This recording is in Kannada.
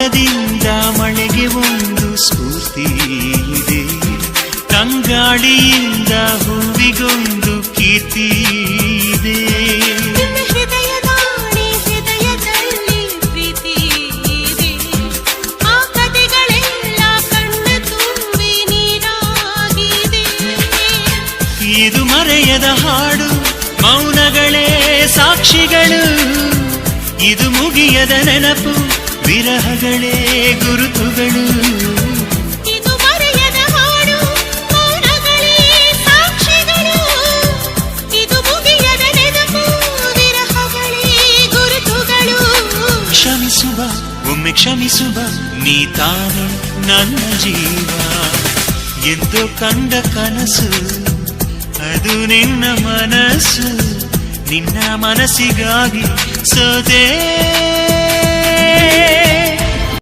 ಮೋಡದಿಂದ ಮಳೆಗೆ ಒಂದು ಸ್ಫೂರ್ತಿ ಇದೆ, ತಂಗಾಳಿಯಿಂದ ಹೂವಿಗೊಂದು ಕೀರ್ತಿ ಇದೆ. ಹೃದಯದಲ್ಲಿ ಪ್ರೀತಿ ಇದೆ, ಆ ಕಥೆಗಳೆಲ್ಲ ಕಣ್ಣ ತುಂಬಿ ನೀರಾಗಿದೆ. ಇದು ಮರೆಯದ ಹಾಡು, ಮೌನಗಳೇ ಸಾಕ್ಷಿಗಳು, ಇದು ಮುಗಿಯದ ನೆನಪು, ವಿರಹಗಳೇ ಗುರುತುಗಳು. ಇದು ಮರೆಯದ ಹಾಡು, ಮೌನಗಳೇ ಸಾಕ್ಷಿಗಳು, ಇದು ಮುಗಿಯದ ನೆನಪು, ವಿರಹಗಳೇ ಗುರುತುಗಳು. ಕ್ಷಮಿಸುವ, ಒಮ್ಮೆ ಕ್ಷಮಿಸುವ, ನೀ ತಾನೆ ನನ್ನ ಜೀವ. ಎಂದು ಕಂಡ ಕನಸು ಅದು ನಿನ್ನ ಮನಸ್ಸು, ನಿನ್ನ ಮನಸ್ಸಿಗಾಗಿ ಸೋದೆ.